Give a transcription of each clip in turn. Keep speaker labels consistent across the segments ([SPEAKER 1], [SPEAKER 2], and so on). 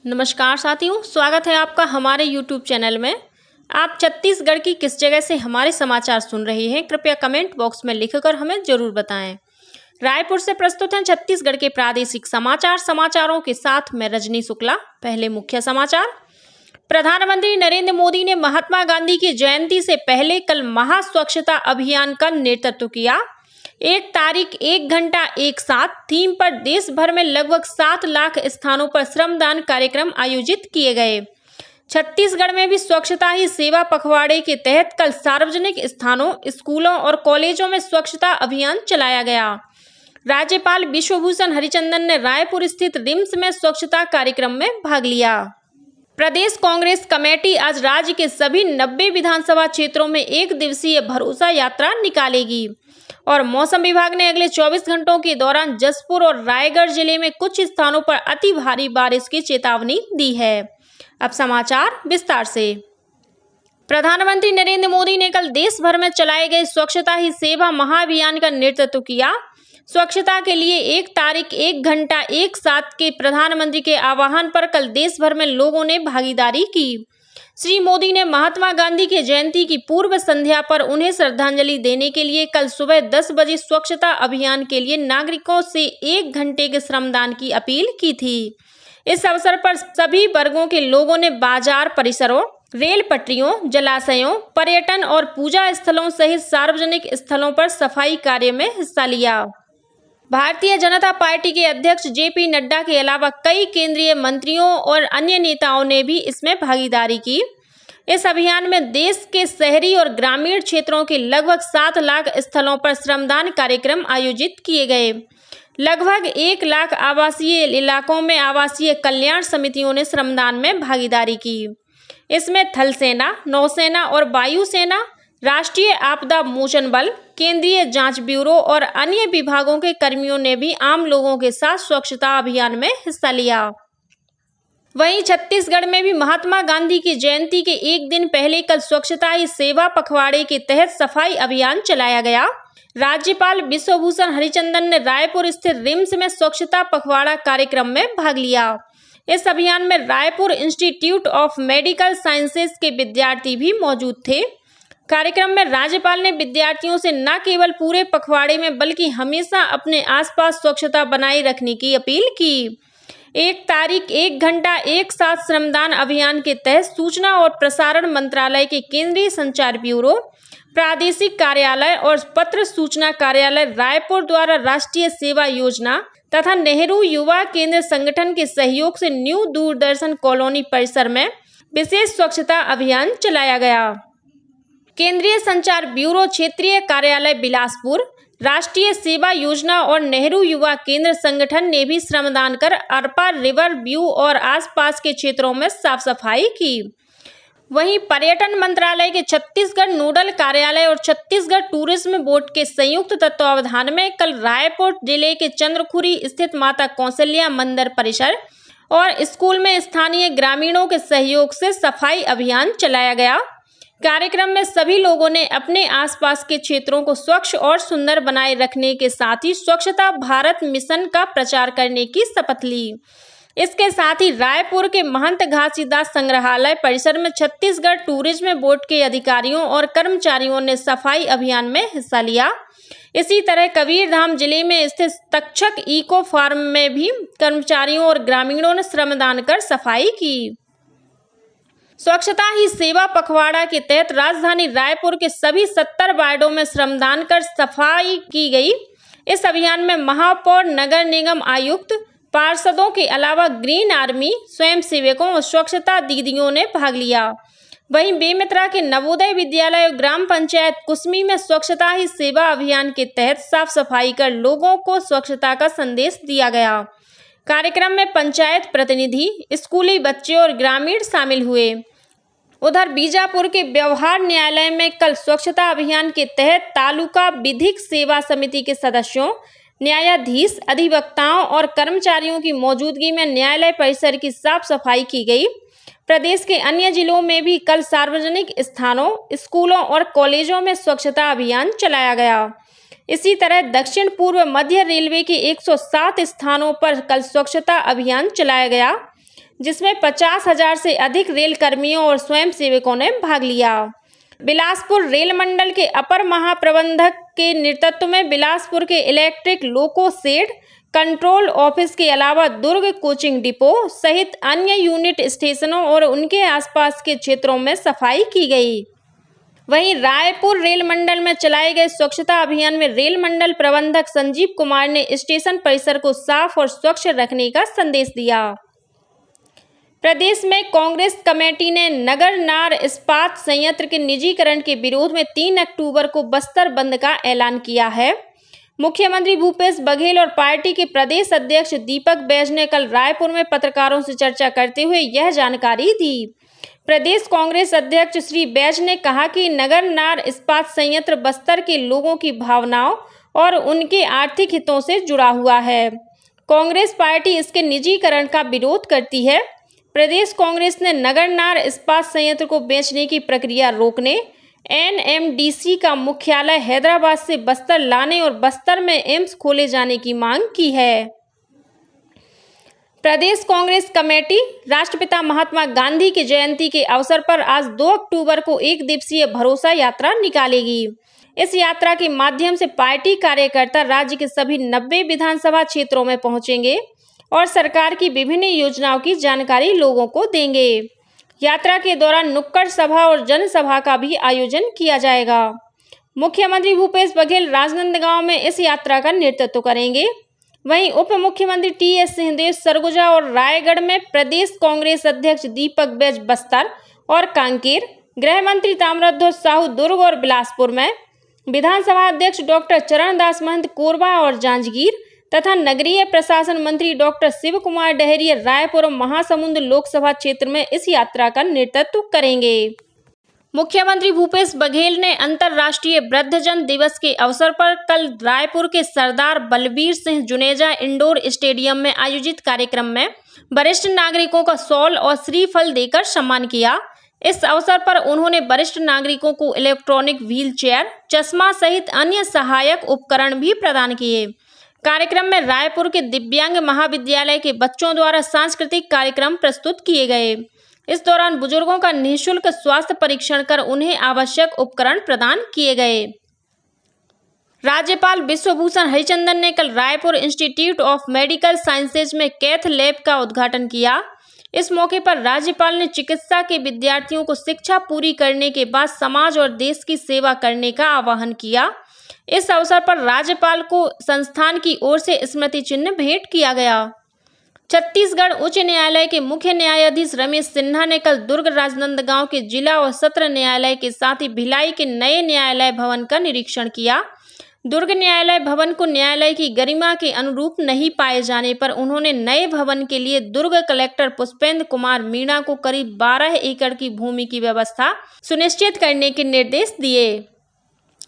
[SPEAKER 1] नमस्कार साथियों, स्वागत है आपका हमारे YouTube चैनल में। आप छत्तीसगढ़ की किस जगह से हमारे समाचार सुन रहे हैं, कृपया कमेंट बॉक्स में लिखकर हमें जरूर बताएं। रायपुर से प्रस्तुत हैं छत्तीसगढ़ के प्रादेशिक समाचारों के साथ मैं रजनी शुक्ला। पहले मुख्य समाचार। प्रधानमंत्री नरेंद्र मोदी ने महात्मा गांधी की जयंती से पहले कल महा स्वच्छता अभियान का नेतृत्व किया। 1 तारीख 1 घंटा 1 साथ थीम पर देश भर में लगभग 7 लाख स्थानों पर श्रमदान कार्यक्रम आयोजित किए गए। छत्तीसगढ़ में भी स्वच्छता ही सेवा पखवाड़े के तहत कल सार्वजनिक स्थानों, स्कूलों और कॉलेजों में स्वच्छता अभियान चलाया गया। राज्यपाल विश्वभूषण हरिचंदन ने रायपुर स्थित रिम्स में स्वच्छता कार्यक्रम में भाग लिया। प्रदेश कांग्रेस कमेटी आज राज्य के सभी 90 विधानसभा क्षेत्रों में 1 दिवसीय भरोसा यात्रा निकालेगी और मौसम विभाग ने अगले 24 घंटों के दौरान जसपुर और रायगढ़ जिले में कुछ स्थानों पर अति भारी बारिश की चेतावनी दी है। अब समाचार विस्तार से। प्रधानमंत्री नरेंद्र मोदी ने कल देश भर में चलाए गए स्वच्छता ही सेवा महाअभियान का नेतृत्व किया। स्वच्छता के लिए 1 तारीख 1 घंटा 1 साथ के प्रधानमंत्री के आह्वान पर कल देश भर में लोगों ने भागीदारी की। श्री मोदी ने महात्मा गांधी की जयंती की पूर्व संध्या पर उन्हें श्रद्धांजलि देने के लिए कल सुबह 10 बजे स्वच्छता अभियान के लिए नागरिकों से 1 घंटे के श्रमदान की अपील की थी। इस अवसर पर सभी वर्गों के लोगों ने बाजार परिसरों, रेल पटरियों, जलाशयों, पर्यटन और पूजा स्थलों सहित सार्वजनिक स्थलों पर सफाई कार्य में हिस्सा लिया। भारतीय जनता पार्टी के अध्यक्ष जेपी नड्डा के अलावा कई केंद्रीय मंत्रियों और अन्य नेताओं ने भी इसमें भागीदारी की। इस अभियान में देश के शहरी और ग्रामीण क्षेत्रों के लगभग 7 लाख स्थलों पर श्रमदान कार्यक्रम आयोजित किए गए। लगभग 1 लाख आवासीय इलाकों में आवासीय कल्याण समितियों ने श्रमदान में भागीदारी की। इसमें थल सेना, नौसेना और वायुसेना, राष्ट्रीय आपदा मोचन बल, केंद्रीय जांच ब्यूरो और अन्य विभागों के कर्मियों ने भी आम लोगों के साथ स्वच्छता अभियान में हिस्सा लिया। वहीं छत्तीसगढ़ में भी महात्मा गांधी की जयंती के 1 दिन पहले कल स्वच्छता ही सेवा पखवाड़े के तहत सफाई अभियान चलाया गया। राज्यपाल विश्वभूषण हरिचंदन ने रायपुर स्थित रिम्स में स्वच्छता पखवाड़ा कार्यक्रम में भाग लिया। इस अभियान में Raipur institute of medical sciences के विद्यार्थी भी मौजूद थे। कार्यक्रम में राज्यपाल ने विद्यार्थियों से न केवल पूरे पखवाड़े में बल्कि हमेशा अपने आसपास स्वच्छता बनाए रखने की अपील की। 1 तारीख 1 घंटा 1 साथ श्रमदान अभियान के तहत सूचना और प्रसारण मंत्रालय के केंद्रीय संचार ब्यूरो, प्रादेशिक कार्यालय और पत्र सूचना कार्यालय रायपुर द्वारा राष्ट्रीय सेवा योजना तथा नेहरू युवा केंद्र संगठन के सहयोग से न्यू दूरदर्शन कॉलोनी परिसर में विशेष स्वच्छता अभियान चलाया गया। केंद्रीय संचार ब्यूरो क्षेत्रीय कार्यालय बिलासपुर, राष्ट्रीय सेवा योजना और नेहरू युवा केंद्र संगठन ने भी श्रमदान कर अरपा रिवर व्यू और आसपास के क्षेत्रों में साफ सफाई की। वहीं पर्यटन मंत्रालय के छत्तीसगढ़ नोडल कार्यालय और छत्तीसगढ़ टूरिज्म बोर्ड के संयुक्त तत्वावधान में कल रायपुर जिले के चंद्रखुरी स्थित माता कौशल्या मंदिर परिसर और स्कूल में स्थानीय ग्रामीणों के सहयोग से सफाई अभियान चलाया गया। कार्यक्रम में सभी लोगों ने अपने आसपास के क्षेत्रों को स्वच्छ और सुंदर बनाए रखने के साथ ही स्वच्छता भारत मिशन का प्रचार करने की शपथ ली। इसके साथ ही रायपुर के महंत घासीदास संग्रहालय परिसर में छत्तीसगढ़ टूरिज्म बोर्ड के अधिकारियों और कर्मचारियों ने सफाई अभियान में हिस्सा लिया। इसी तरह कबीरधाम जिले में स्थित तक्षक इको फार्म में भी कर्मचारियों और ग्रामीणों ने श्रमदान कर सफाई की। स्वच्छता ही सेवा पखवाड़ा के तहत राजधानी रायपुर के सभी 70 वार्डों में श्रमदान कर सफाई की गई। इस अभियान में महापौर, नगर निगम आयुक्त, पार्षदों के अलावा ग्रीन आर्मी, स्वयंसेवकों और स्वच्छता दीदियों ने भाग लिया। वहीं बेमेतरा के नवोदय विद्यालय और ग्राम पंचायत कुसमी में स्वच्छता ही सेवा अभियान के तहत साफ सफाई कर लोगों को स्वच्छता का संदेश दिया गया। कार्यक्रम में पंचायत प्रतिनिधि, स्कूली बच्चे और ग्रामीण शामिल हुए। उधर बीजापुर के व्यवहार न्यायालय में कल स्वच्छता अभियान के तहत तालुका विधिक सेवा समिति के सदस्यों, न्यायाधीश, अधिवक्ताओं और कर्मचारियों की मौजूदगी में न्यायालय परिसर की साफ सफाई की गई। प्रदेश के अन्य जिलों में भी कल सार्वजनिक स्थानों, स्कूलों और कॉलेजों में स्वच्छता अभियान चलाया गया। इसी तरह दक्षिण पूर्व मध्य रेलवे के 107 स्थानों पर कल स्वच्छता अभियान चलाया गया। जिसमें 50,000 से अधिक रेल कर्मियों और स्वयंसेवकों ने भाग लिया। बिलासपुर रेल मंडल के अपर महाप्रबंधक के नेतृत्व में बिलासपुर के electric loco shed control office के अलावा दुर्ग कोचिंग डिपो सहित अन्य यूनिट स्टेशनों और उनके आसपास के क्षेत्रों में सफाई की गई। वहीं रायपुर रेल मंडल में चलाए गए स्वच्छता अभियान में रेल मंडल प्रबंधक संजीव कुमार ने स्टेशन परिसर को साफ और स्वच्छ रखने का संदेश दिया। प्रदेश में कांग्रेस कमेटी ने नगरनार इस्पात संयंत्र के निजीकरण के विरोध में 3 अक्टूबर को बस्तर बंद का ऐलान किया है। मुख्यमंत्री भूपेश बघेल और पार्टी के प्रदेश अध्यक्ष दीपक बैज ने कल रायपुर में पत्रकारों से चर्चा करते हुए यह जानकारी दी। प्रदेश कांग्रेस अध्यक्ष श्री बैज ने कहा कि नगरनार इस्पात संयंत्र बस्तर के लोगों की भावनाओं और उनके आर्थिक हितों से जुड़ा हुआ है। कांग्रेस पार्टी इसके निजीकरण का विरोध करती है। प्रदेश कांग्रेस ने नगरनार इस्पात संयंत्र को बेचने की प्रक्रिया रोकने, एनएमडीसी का मुख्यालय हैदराबाद से बस्तर लाने और बस्तर में एम्स खोले जाने की मांग की है। प्रदेश कांग्रेस कमेटी राष्ट्रपिता महात्मा गांधी की जयंती के अवसर पर आज 2 अक्टूबर को 1 दिवसीय भरोसा यात्रा निकालेगी। इस यात्रा के माध्यम से पार्टी कार्यकर्ता राज्य के सभी 90 विधानसभा क्षेत्रों में पहुंचेंगे और सरकार की विभिन्न योजनाओं की जानकारी लोगों को देंगे। यात्रा के दौरान नुक्कड़ सभा और जनसभा का भी आयोजन किया जाएगा। मुख्यमंत्री भूपेश बघेल राजनांदगांव में इस यात्रा का नेतृत्व करेंगे। वहीं उप मुख्यमंत्री टीएस सिंहदेव सरगुजा और रायगढ़ में, प्रदेश कांग्रेस अध्यक्ष दीपक बैज बस्तर और कांकेर, गृह मंत्री ताम्रध्वज साहू दुर्ग और बिलासपुर में, विधानसभा अध्यक्ष डॉक्टर चरणदास महंत कोरबा और जांजगीर तथा नगरीय प्रशासन मंत्री डॉक्टर शिव कुमार डहरिया रायपुर और महासमुंद लोकसभा क्षेत्र में इस यात्रा का नेतृत्व करेंगे। मुख्यमंत्री भूपेश बघेल ने अंतर्राष्ट्रीय वृद्धजन दिवस के अवसर पर कल रायपुर के सरदार बलबीर सिंह जुनेजा इंडोर स्टेडियम में आयोजित कार्यक्रम में वरिष्ठ नागरिकों का शॉल और श्रीफल देकर सम्मान किया। इस अवसर पर उन्होंने वरिष्ठ नागरिकों को इलेक्ट्रॉनिक व्हीलचेयर, चश्मा सहित अन्य सहायक उपकरण भी प्रदान किए। कार्यक्रम में रायपुर के दिव्यांग महाविद्यालय के बच्चों द्वारा सांस्कृतिक कार्यक्रम प्रस्तुत किए गए। इस दौरान बुजुर्गों का निःशुल्क स्वास्थ्य परीक्षण कर उन्हें आवश्यक उपकरण प्रदान किए गए। राज्यपाल विश्वभूषण हरिचंदन ने कल Raipur institute of medical sciences में कैथ लैब का उद्घाटन किया। इस मौके पर राज्यपाल ने चिकित्सा के विद्यार्थियों को शिक्षा पूरी करने के बाद समाज और देश की सेवा करने का आह्वान किया। इस अवसर पर राज्यपाल को संस्थान की ओर से स्मृति चिन्ह भेंट किया गया। छत्तीसगढ़ उच्च न्यायालय के मुख्य न्यायाधीश रमेश सिन्हा ने कल दुर्ग राजनांदगांव के जिला और सत्र न्यायालय के साथ ही भिलाई के नए न्यायालय भवन का निरीक्षण किया। दुर्ग न्यायालय भवन को न्यायालय की गरिमा के अनुरूप नहीं पाए जाने पर उन्होंने नए भवन के लिए दुर्ग कलेक्टर पुष्पेंद्र कुमार मीणा को करीब 12 एकड़ की भूमि की व्यवस्था सुनिश्चित करने के निर्देश दिए।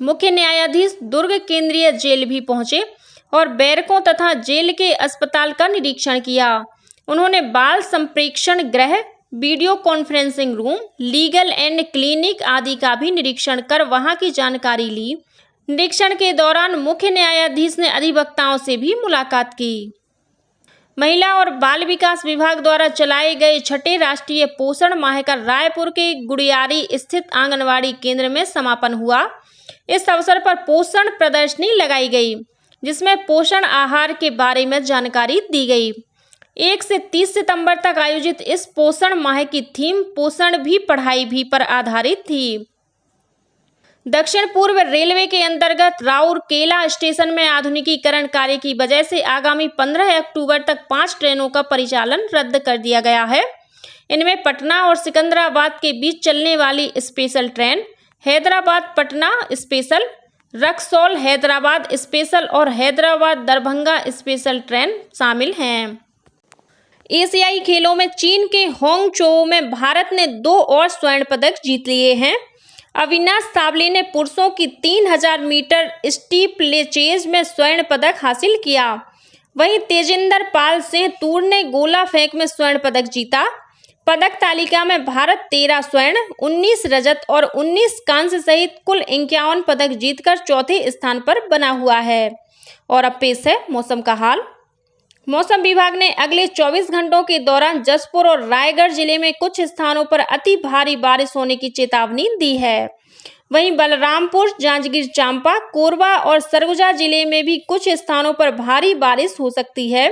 [SPEAKER 1] मुख्य न्यायाधीश दुर्ग केंद्रीय जेल भी पहुंचे और बैरकों तथा जेल के अस्पताल का निरीक्षण किया। उन्होंने बाल संप्रेक्षण गृह, video conferencing room, legal and clinic आदि का भी निरीक्षण कर वहां की जानकारी ली। निरीक्षण के दौरान मुख्य न्यायाधीश ने अधिवक्ताओं से भी मुलाकात की। महिला और बाल विकास विभाग द्वारा चलाए गए 6ठे राष्ट्रीय पोषण माह का रायपुर के गुड़ियारी स्थित आंगनवाड़ी केंद्र में समापन हुआ। इस अवसर पर पोषण प्रदर्शनी लगाई गई, जिसमें पोषण आहार के बारे में जानकारी दी गई। 1 से 30 सितंबर तक आयोजित इस पोषण माह की थीम पोषण भी पढ़ाई भी पर आधारित थी। दक्षिण पूर्व रेलवे के अंतर्गत राउरकेला स्टेशन में आधुनिकीकरण कार्य की वजह से आगामी 15 अक्टूबर तक 5 ट्रेनों का परिचालन रद्द कर दिया गया है। इनमें पटना और सिकंदराबाद के बीच चलने वाली special train, Hyderabad Patna special, Raxaul Hyderabad special और हैदराबाद दरभंगा स्पेशल ट्रेन शामिल हैं। एशियाई खेलों में चीन के होंगचो में भारत ने 2 और स्वर्ण पदक जीत लिए हैं। अविनाश सावले ने पुरुषों की 3000 मीटर स्टीपलेचेज में स्वर्ण पदक हासिल किया। वहीं तेजिंदर पाल सिंह तूर ने गोला फेंक में स्वर्ण पदक जीता। पदक तालिका में भारत 13 स्वर्ण, 19 रजत और 19 कांस्य सहित कुल 51 पदक जीतकर चौथे स्थान पर बना हुआ है। और अब पेश है मौसम का हाल। मौसम विभाग ने अगले 24 घंटों के दौरान जसपुर और रायगढ़ जिले में कुछ स्थानों पर अति भारी बारिश होने की चेतावनी दी है। वहीं बलरामपुर, जांजगीर चांपा, कोरबा और सरगुजा जिले में भी कुछ स्थानों पर भारी बारिश हो सकती है।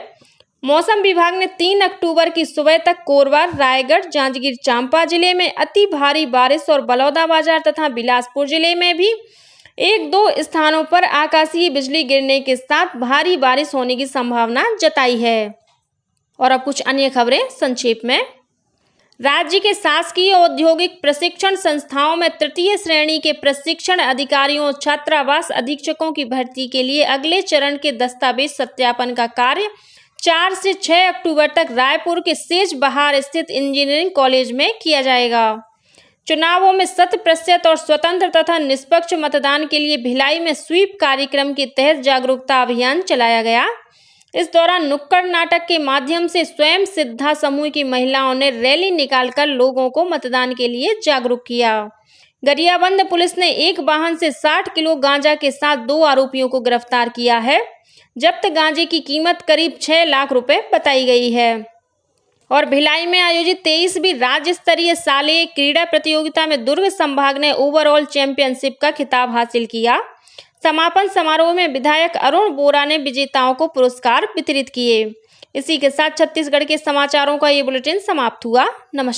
[SPEAKER 1] मौसम विभाग ने 3 अक्टूबर की सुबह तक कोरबा, रायगढ़, जांजगीर चांपा जिले में अति भारी बारिश और बलौदाबाजार तथा बिलासपुर जिले में भी 1-2 स्थानों पर आकाशीय बिजली गिरने के साथ भारी बारिश होने की संभावना जताई है। और अब कुछ अन्य खबरें संक्षेप में। राज्य के शासकीय औद्योगिक प्रशिक्षण संस्थाओं में तृतीय श्रेणी के प्रशिक्षण अधिकारियों, छात्रावास अधीक्षकों की भर्ती के लिए अगले चरण के दस्तावेज सत्यापन का कार्य 4 से 6 अक्टूबर तक रायपुर के सेज बहार स्थित इंजीनियरिंग कॉलेज में किया जाएगा। चुनावों में 100% और स्वतंत्र तथा निष्पक्ष मतदान के लिए भिलाई में स्वीप कार्यक्रम के तहत जागरूकता अभियान चलाया गया। इस दौरान नुक्कड़ नाटक के माध्यम से स्वयं सिद्धा समूह की महिलाओं ने रैली निकालकर लोगों को मतदान के लिए जागरूक किया। गरियाबंद पुलिस ने एक वाहन से 60 किलो गांजा के साथ 2 आरोपियों को गिरफ्तार किया है। जब्त गांजे की कीमत करीब 6 लाख रुपए बताई गई है। और भिलाई में आयोजित 23वीं राज्य स्तरीय शालेय क्रीड़ा प्रतियोगिता में दुर्ग संभाग ने ओवरऑल चैंपियनशिप का खिताब हासिल किया। समापन समारोह में विधायक अरुण बोरा ने विजेताओं को पुरस्कार वितरित किए। इसी के साथ छत्तीसगढ़ के समाचारों का ये बुलेटिन समाप्त हुआ। नमस्कार।